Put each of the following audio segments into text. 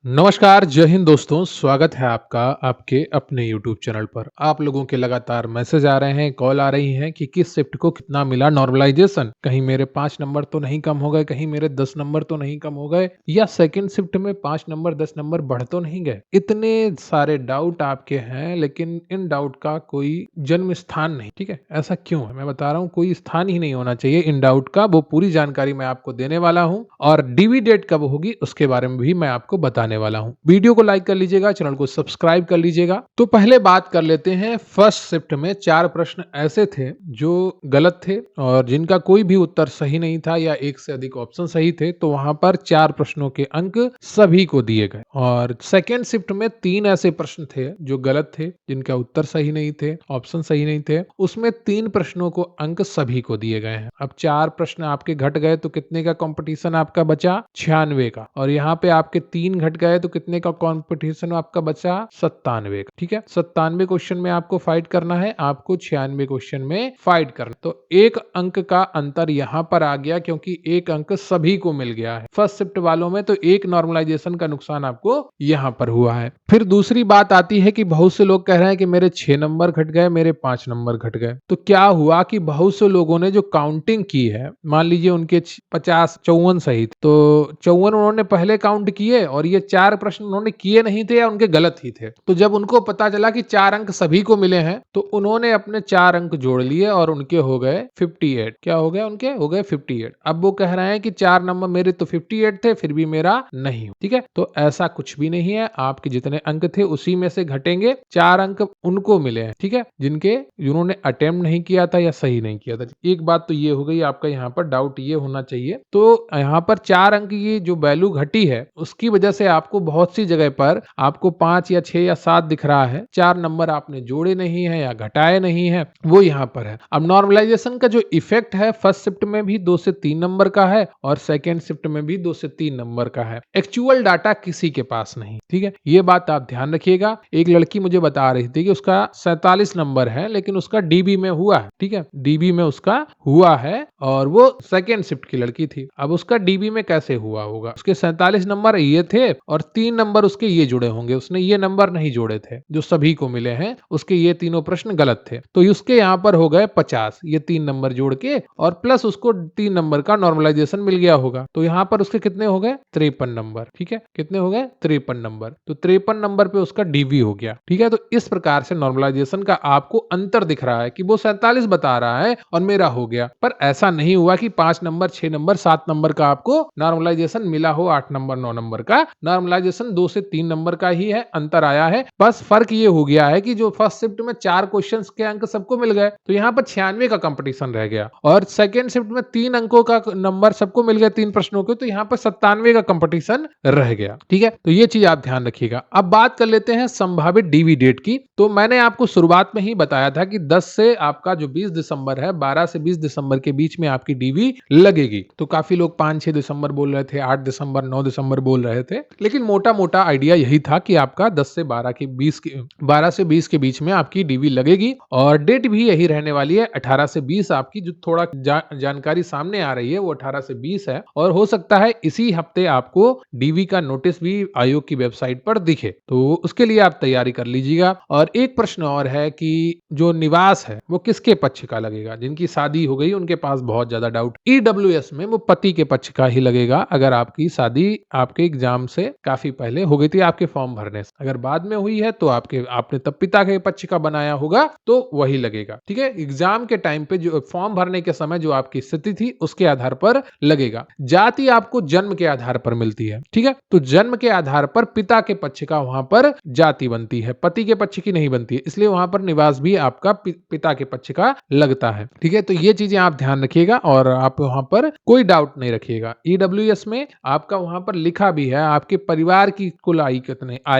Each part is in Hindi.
नमस्कार, जय हिंद दोस्तों, स्वागत है आपका आपके अपने यूट्यूब चैनल पर। आप लोगों के लगातार मैसेज आ रहे हैं, कॉल आ रही हैं कि किस शिफ्ट को कितना मिला नॉर्मलाइजेशन। कहीं मेरे 5 नंबर तो नहीं कम हो गए, कहीं मेरे 10 नंबर तो नहीं कम हो गए या सेकंड शिफ्ट में 5 नंबर 10 नंबर बढ़ तो नहीं गए। इतने सारे डाउट आपके हैं, लेकिन इन डाउट का कोई जन्म स्थान नहीं, ठीक है? ऐसा क्यों है? मैं बता रहा हूँ, कोई स्थान ही नहीं होना चाहिए इन डाउट का। वो पूरी जानकारी मैं आपको देने वाला हूँ और डीवी डेट कब होगी उसके बारे में भी मैं आपको बताने वाला हूं। वीडियो को लाइक कर लीजिएगा, चैनल को सब्सक्राइब कर लीजिएगा। तो पहले बात कर लेते हैं, फर्स्ट शिफ्ट में 4 प्रश्न ऐसे थे जो गलत थे और जिनका कोई भी उत्तर सही नहीं था या एक से अधिक ऑप्शन सही थे, तो वहां पर 4 प्रश्नों के अंक सभी को दिए गए। और सेकेंड शिफ्ट में 3 ऐसे प्रश्न थे जो गलत थे, जिनका उत्तर सही नहीं थे, ऑप्शन सही नहीं थे। उसमें 3 प्रश्नों को अंक सभी को दिए गए हैं। अब 4 प्रश्न आपके घट गए तो कितने का कंपटीशन आपका बचा? 96 का। और यहाँ पे आपके 3 घट गए तो कितने का कंपटीशन आपका बचा? 97 का। ठीक है, 97 क्वेश्चन में आपको फाइट करना है, आपको 96 क्वेश्चन में फाइट करना। तो एक अंक का अंतर यहाँ पर आ गया, क्योंकि एक अंक सभी को मिल गया है। फर्स्ट शिफ्ट वालों में तो एक नॉर्मलाइजेशन का नुकसान आपको यहाँ पर हुआ है। फिर दूसरी बात आती है कि बहुत से लोग कह रहे हैं कि मेरे 6 नंबर घट गए, मेरे 5 नंबर घट गए। तो क्या हुआ कि बहुत से लोगों ने जो काउंटिंग की है, मान लीजिए उनके 50 54 सही थे, तो 54 उन्होंने पहले काउंट किए और ये 4 प्रश्न उन्होंने किए नहीं थे या उनके गलत ही थे। तो जब उनको पता चला कि 4 अंक सभी को मिले हैं, तो उन्होंने अपने 4 अंक जोड़ लिए और उनके हो गए 58। क्या हो गए? उनके हो गए 58। अब वो कह रहे हैं कि 4 नंबर मेरे तो 58 थे, फिर भी मेरा नहीं। ठीक है, तो ऐसा कुछ भी नहीं है। आपके जितने अंक थे उसी में से घटेंगे, 4 अंक उनको मिले हैं, ठीक है, जिन्होंने अटेम्प्ट नहीं किया था या सही नहीं किया था। एक बात तो ये हो गई, आपका यहाँ पर डाउट ये होना चाहिए। तो यहाँ पर 4 अंक की जो वैल्यू घटी है, उसकी वजह से आपको बहुत सी जगह पर आपको 5 या 6 या 7 दिख रहा है। 4 नंबर आपने जोड़े नहीं है या घटाए नहीं है, वो यहाँ पर है। अब नॉर्मलाइजेशन का जो इफेक्ट है, फर्स्ट शिफ्ट में भी 2 से 3 नंबर का है और सेकेंड शिफ्ट में भी 2 से 3 नंबर का है। एक्चुअल डाटा किसी के पास नहीं, ठीक है, ये बात आप ध्यान रखिएगा। एक लड़की मुझे बता रही थी कि उसका 47 नंबर है, लेकिन उसका डीबी में हुआ है। ठीक है, डीबी में उसका हुआ है और वो सेकेंड शिफ्ट की लड़की थी। अब उसका डीबी में कैसे हुआ होगा? उसके 47 नंबर ये थे और 3 नंबर उसके ये जुड़े होंगे, उसने ये नंबर नहीं जोड़े थे जो सभी को मिले हैं, उसके ये तीनों प्रश्न गलत थे। तो उसके यहाँ पर हो गए 50, ये 3 नंबर जोड़ के, और प्लस उसको 3 नंबर का नॉर्मलाइजेशन मिल गया होगा। तो यहाँ पर उसके कितने हो गए? 53 नंबर। ठीक है, कितने हो गए? 53 नंबर। तो 53 नंबर पे उसका डीवी हो गया। ठीक है, तो इस प्रकार से नॉर्मलाइजेशन का आपको अंतर दिख रहा है कि वो 47 बता रहा है और मेरा हो गया। पर ऐसा नहीं हुआ कि 5 नंबर 6 नंबर 7 नंबर का आपको नॉर्मलाइजेशन मिला हो, 8 नंबर 9 नंबर का नॉर्मलाइजेशन 2 से 3 नंबर का ही है, अंतर आया है। बस फर्क ये हो गया है कि जो फर्स्ट शिफ्ट में 4 क्वेश्चंस के अंक सबको मिल गए, तो यहाँ पर 96 का कंपटीशन रह गया, और सेकेंड शिफ्ट में 3 अंकों का नंबर सबको मिल गया 3 प्रश्नों के, तो यहाँ पर 97 का कंपटीशन रह गया। ठीक है, तो ये चीज आप ध्यान रखिएगा। अब बात कर लेते हैं संभावित डीवी डेट की। तो मैंने आपको शुरुआत में ही बताया था कि 10 से आपका जो 20 दिसंबर है, 12 से 20 दिसंबर के बीच में आपकी डीवी लगेगी। तो काफी लोग 5-6 दिसंबर बोल रहे थे, 8 दिसंबर 9 दिसंबर बोल रहे थे, लेकिन मोटा मोटा आइडिया यही था कि आपका 10 से 12 के 12 से 20 के बीच में आपकी डीवी लगेगी। और डेट भी यही रहने वाली है, 18 से 20 आपकी। जो थोड़ा जानकारी सामने आ रही है वो 18 से 20 है, और हो सकता है इसी हफ्ते आपको डीवी का नोटिस भी आयोग की वेबसाइट पर दिखे, तो उसके लिए आप तैयारी कर लीजिएगा। और एक प्रश्न और है कि जो निवास है वो किसके पक्ष का लगेगा? जिनकी शादी हो गई उनके पास बहुत ज्यादा डाउट। ईडब्ल्यूएस में वो पति के पक्ष का ही लगेगा। अगर आपकी शादी आपके एग्जाम से काफी पहले हो गई थी, आपके फॉर्म भरने से, अगर बाद में हुई है तो आपने तब पिता के पक्ष का बनाया होगा तो वही लगेगा। ठीक है, एग्जाम के टाइम पे जो फॉर्म भरने के समय जो आपकी स्थिति थी उसके आधार पर लगेगा। जाति आपको जन्म के आधार पर मिलती है। ठीक है, तो जन्म के आधार पर पिता के पक्ष का वहां पर जाति बनती है, पति के पक्ष की नहीं बनती है, इसलिए वहां पर निवास भी आपका पिता के पक्ष का लगता है। ठीक है, तो ये चीजें आप ध्यान रखिएगा और आप वहां पर कोई डाउट नहीं रखिएगा। ईडब्ल्यूएस में आपका वहां पर लिखा भी है आपके परिवार की कुल आय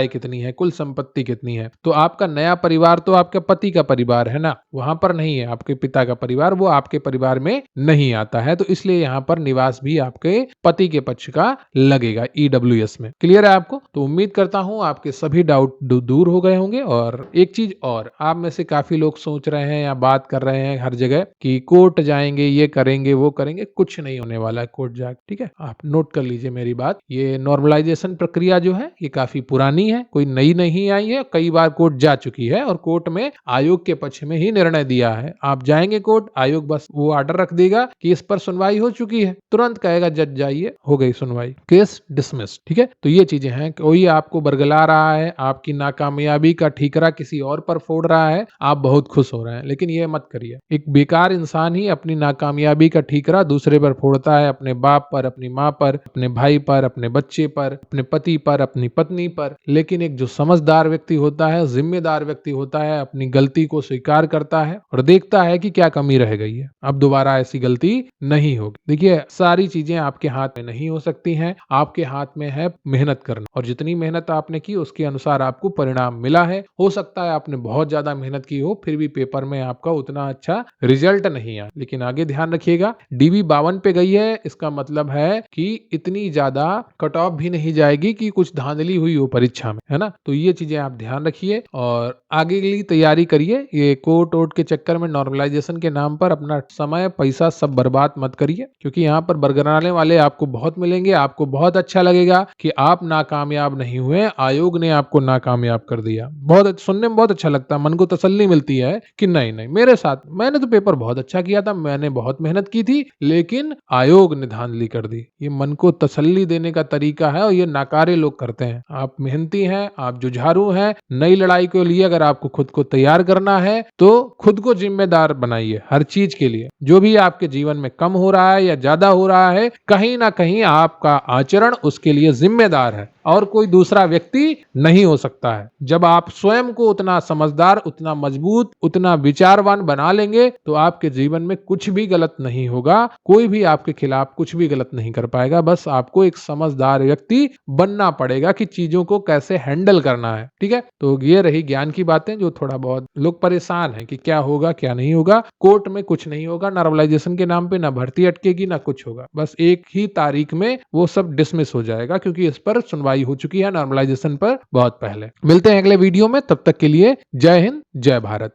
कितनी है, कुल संपत्ति कितनी है। तो आपका नया परिवार तो आपके पति का परिवार है ना, वहां पर नहीं है आपके पिता का परिवार, वो आपके परिवार में नहीं आता है, तो इसलिए यहाँ पर निवास भी आपके पति के पक्ष का लगेगा ईडब्ल्यूएस में। क्लियर है आपको? तो उम्मीद करता हूं आपके सभी डाउट दूर हो गए होंगे। और एक चीज और, आप में से काफी लोग सोच रहे हैं या बात कर रहे हैं हर जगह कि कोर्ट जाएंगे, ये करेंगे वो करेंगे। कुछ नहीं होने वाला है कोर्ट जाके। ठीक है, आप नोट कर लीजिए मेरी बात। ये नॉर्मलाइजेशन नॉर्मलाइजेशन प्रक्रिया जो है ये काफी पुरानी है, कोई नई नहीं आई है, कई बार कोर्ट जा चुकी है और कोर्ट में आयोग के पक्ष में ही निर्णय दिया है। आप जाएंगे कोर्ट, आयोग बस वो ऑर्डर रख देगा कि इस पर सुनवाई हो चुकी है, तुरंत कहेगा जज जाइए, हो गई सुनवाई, केस डिसमिस। ठीक है, तो ये चीजें हैं। कोई आपको बरगला रहा है, आपकी नाकामयाबी का ठीकरा किसी और पर फोड़ रहा है, आप बहुत खुश हो रहे हैं, लेकिन ये मत करिए। एक बेकार इंसान ही अपनी नाकामयाबी का ठीकरा दूसरे पर फोड़ता है, अपने बाप पर, अपनी माँ पर, अपने भाई पर, अपने बच्चे पर, अपने पति पर, अपनी पत्नी पर। लेकिन एक जो समझदार व्यक्ति होता है, जिम्मेदार व्यक्ति होता है, अपनी गलती को स्वीकार करता है और देखता है कि क्या कमी रह गई है, अब दोबारा ऐसी गलती नहीं होगी। देखिए, सारी चीजें आपके हाथ में नहीं हो सकती हैं, आपके हाथ में है मेहनत करना, और जितनी मेहनत आपने की उसके अनुसार आपको परिणाम मिला है। हो सकता है आपने बहुत ज्यादा मेहनत की हो, फिर भी पेपर में आपका उतना अच्छा रिजल्ट नहीं आया, लेकिन आगे ध्यान रखिएगा, DB 52 पे गई है, इसका मतलब है कि इतनी ज्यादा कट ऑफ भी नहीं जाएगी कि कुछ धांधली हुई हो परीक्षा में, है ना। तो ये चीजें आप ध्यान रखिए और आगे के लिए तैयारी करिए। ये कोर्ट वोट के चक्कर में, नॉर्मलाइजेशन के नाम पर अपना समय पैसा सब बर्बाद मत करिए, क्योंकि यहाँ पर बरगलाने वाले आपको बहुत मिलेंगे। आपको बहुत अच्छा लगेगा कि आप नाकामयाब नहीं हुए, आयोग ने आपको नाकामयाब कर दिया। बहुत सुनने में बहुत अच्छा लगता है, मन को तसल्ली मिलती है कि नहीं नहीं, मेरे साथ, मैंने तो पेपर बहुत अच्छा किया था, मैंने बहुत मेहनत की थी, लेकिन आयोग ने धांधली कर दी। ये मन को तसल्ली देने का तरीका है और ये नाकारे लोग करते हैं। आप मेहनती हैं, आप जुझारू हैं, नई लड़ाई के लिए अगर आपको खुद को तैयार करना है तो खुद को जिम्मेदार बनाइए हर चीज के लिए। जो भी आपके जीवन में कम हो रहा है या ज्यादा हो रहा है, कहीं ना कहीं आपका आचरण उसके लिए जिम्मेदार है और कोई दूसरा व्यक्ति नहीं हो सकता है। जब आप स्वयं को उतना समझदार, उतना मजबूत, उतना विचारवान बना लेंगे तो आपके जीवन में कुछ भी गलत नहीं होगा, कोई भी आपके खिलाफ कुछ भी गलत नहीं कर पाएगा। बस आपको एक समझदार व्यक्ति बनना पड़ेगा कि चीजों को कैसे हैंडल करना है। ठीक है, तो ये रही ज्ञान की बातें, जो थोड़ा बहुत लोग परेशान हैं कि क्या होगा क्या नहीं होगा। कोर्ट में कुछ नहीं होगा, नॉर्मलाइजेशन के नाम पे ना भर्ती अटकेगी ना कुछ होगा, बस एक ही तारीख में वो सब डिसमिस हो जाएगा, क्योंकि इस पर सुनवाई हो चुकी है नॉर्मलाइजेशन पर बहुत पहले। मिलते हैं अगले वीडियो में, तब तक के लिए जय हिंद, जय भारत।